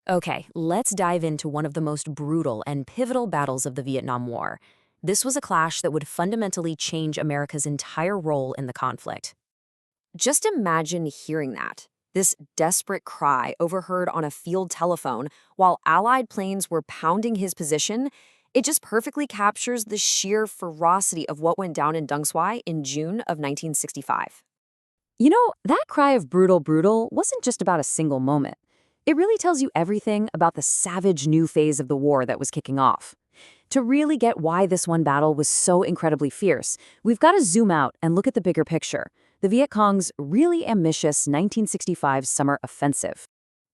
Okay, let's dive into one of the most brutal and pivotal battles of the Vietnam War. This was a clash that would fundamentally change America's entire role in the conflict. Just imagine hearing that. This desperate cry overheard on a field telephone while Allied planes were pounding his position. It just perfectly captures the sheer ferocity of what went down in Dong Xoai in June of 1965. That cry of brutal, brutal wasn't just about a single moment. It really tells you everything about the savage new phase of the war that was kicking off. To really get why this one battle was so incredibly fierce, we've got to zoom out and look at the bigger picture, the Viet Cong's really ambitious 1965 summer offensive.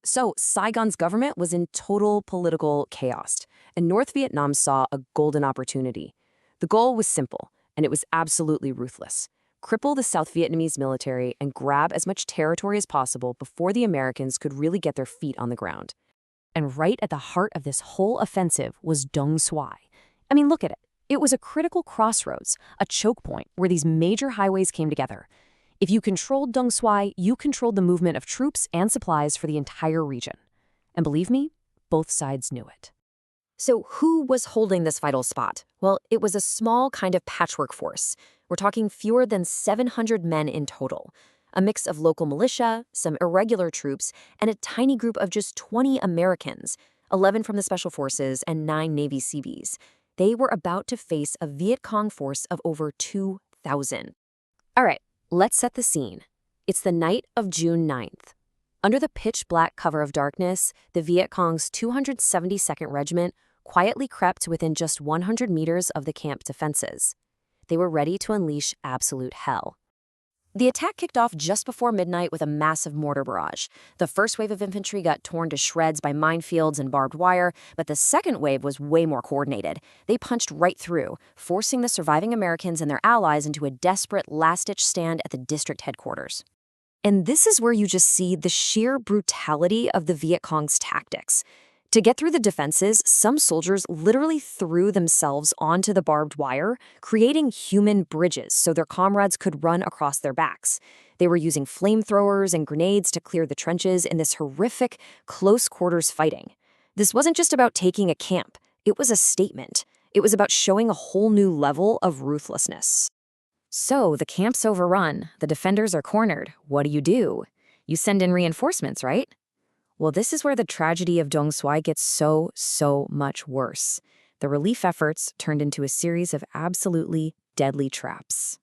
So, Saigon's government was in total political chaos, and North Vietnam saw a golden opportunity. The goal was simple, and it was absolutely ruthless: cripple the South Vietnamese military and grab as much territory as possible before the Americans could really get their feet on the ground. And right at the heart of this whole offensive was Dong Xoai. I mean, look at it. It was a critical crossroads, a choke point where these major highways came together. If you controlled Dong Xoai, you controlled the movement of troops and supplies for the entire region. And believe me, both sides knew it. So who was holding this vital spot? Well, it was a small kind of patchwork force. We're talking fewer than 700 men in total. A mix of local militia, some irregular troops, and a tiny group of just 20 Americans, 11 from the Special Forces and 9 Navy Seabees. They were about to face a Viet Cong force of over 2,000. All right, let's set the scene. It's the night of June 9th. Under the pitch-black cover of darkness, the Viet Cong's 272nd Regiment quietly crept within just 100 meters of the camp defenses. They were ready to unleash absolute hell. The attack kicked off just before midnight with a massive mortar barrage. The first wave of infantry got torn to shreds by minefields and barbed wire, but the second wave was way more coordinated. They punched right through, forcing the surviving Americans and their allies into a desperate last-ditch stand at the district headquarters. And this is where you just see the sheer brutality of the Viet Cong's tactics. To get through the defenses, some soldiers literally threw themselves onto the barbed wire, creating human bridges so their comrades could run across their backs. They were using flamethrowers and grenades to clear the trenches in this horrific, close-quarters fighting. This wasn't just about taking a camp. It was a statement. It was about showing a whole new level of ruthlessness. So, the camp's overrun. The defenders are cornered. What do? You send in reinforcements, right? Well, this is where the tragedy of Dong Xoai gets so much worse. The relief efforts turned into a series of absolutely deadly traps.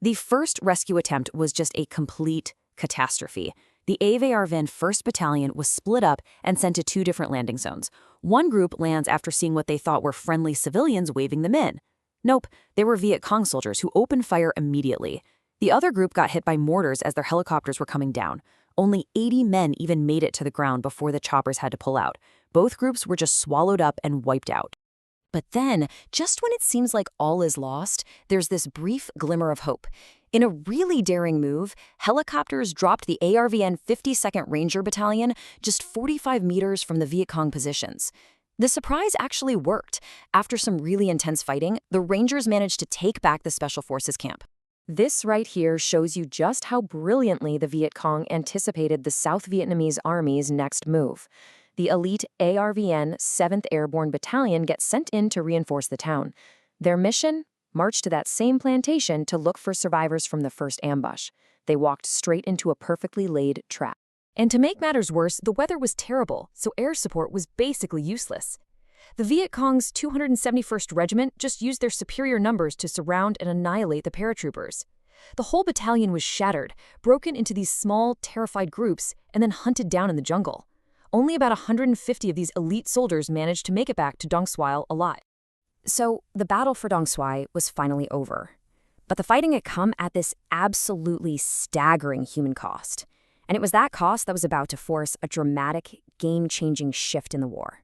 The first rescue attempt was just a complete catastrophe. The AVRVN 1st Battalion was split up and sent to 2 different landing zones. One group lands after seeing what they thought were friendly civilians waving them in. Nope, they were Viet Cong soldiers who opened fire immediately. The other group got hit by mortars as their helicopters were coming down. Only 80 men even made it to the ground before the choppers had to pull out. Both groups were just swallowed up and wiped out. But then, just when it seems like all is lost, there's this brief glimmer of hope. In a really daring move, helicopters dropped the ARVN 52nd Ranger Battalion just 45 meters from the Viet Cong positions. The surprise actually worked. After some really intense fighting, the Rangers managed to take back the Special Forces camp. This right here shows you just how brilliantly the Viet Cong anticipated the South Vietnamese Army's next move. The elite ARVN 7th Airborne Battalion gets sent in to reinforce the town. Their mission? March to that same plantation to look for survivors from the first ambush. They walked straight into a perfectly laid trap. And to make matters worse, the weather was terrible, so air support was basically useless. The Viet Cong's 271st Regiment just used their superior numbers to surround and annihilate the paratroopers. The whole battalion was shattered, broken into these small, terrified groups, and then hunted down in the jungle. Only about 150 of these elite soldiers managed to make it back to Dong Xoai alive. So, the battle for Dong Xoai was finally over. But the fighting had come at this absolutely staggering human cost. And it was that cost that was about to force a dramatic, game-changing shift in the war.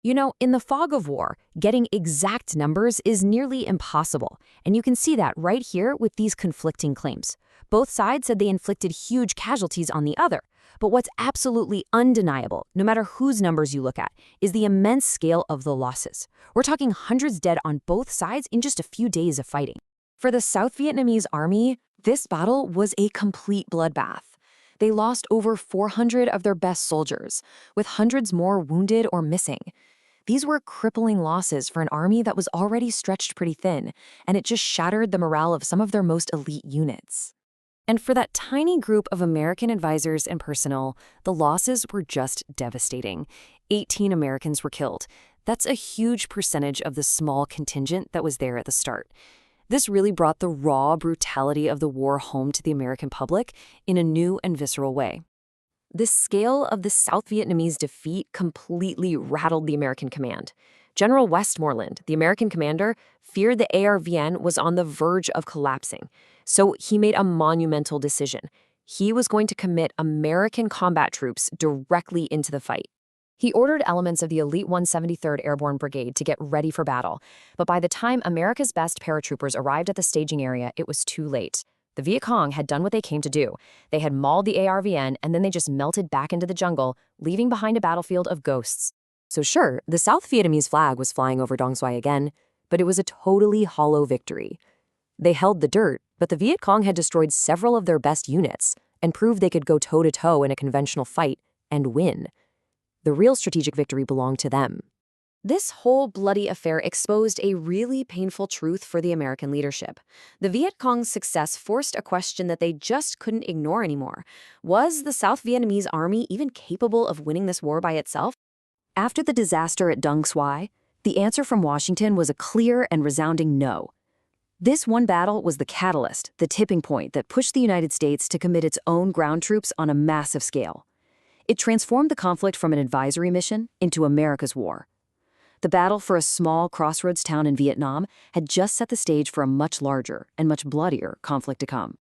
In the fog of war, getting exact numbers is nearly impossible, and you can see that right here with these conflicting claims. Both sides said they inflicted huge casualties on the other, but what's absolutely undeniable, no matter whose numbers you look at, is the immense scale of the losses. We're talking hundreds dead on both sides in just a few days of fighting. For the South Vietnamese Army, this battle was a complete bloodbath. They lost over 400 of their best soldiers, with hundreds more wounded or missing. These were crippling losses for an army that was already stretched pretty thin, and it just shattered the morale of some of their most elite units. And for that tiny group of American advisors and personnel, the losses were just devastating. 18 Americans were killed. That's a huge percentage of the small contingent that was there at the start. This really brought the raw brutality of the war home to the American public in a new and visceral way. The scale of the South Vietnamese defeat completely rattled the American command. General Westmoreland, the American commander, feared the ARVN was on the verge of collapsing, so he made a monumental decision. He was going to commit American combat troops directly into the fight. He ordered elements of the elite 173rd Airborne Brigade to get ready for battle, but by the time America's best paratroopers arrived at the staging area, it was too late. The Viet Cong had done what they came to do. They had mauled the ARVN, and then they just melted back into the jungle, leaving behind a battlefield of ghosts. So sure, the South Vietnamese flag was flying over Dong Xoai again, but it was a totally hollow victory. They held the dirt, but the Viet Cong had destroyed several of their best units and proved they could go toe-to-toe in a conventional fight and win. The real strategic victory belonged to them. This whole bloody affair exposed a really painful truth for the American leadership. The Viet Cong's success forced a question that they just couldn't ignore anymore. Was the South Vietnamese army even capable of winning this war by itself? After the disaster at Dong Xoai, the answer from Washington was a clear and resounding no. This one battle was the catalyst, the tipping point that pushed the United States to commit its own ground troops on a massive scale. It transformed the conflict from an advisory mission into America's war. The battle for a small crossroads town in Vietnam had just set the stage for a much larger and much bloodier conflict to come.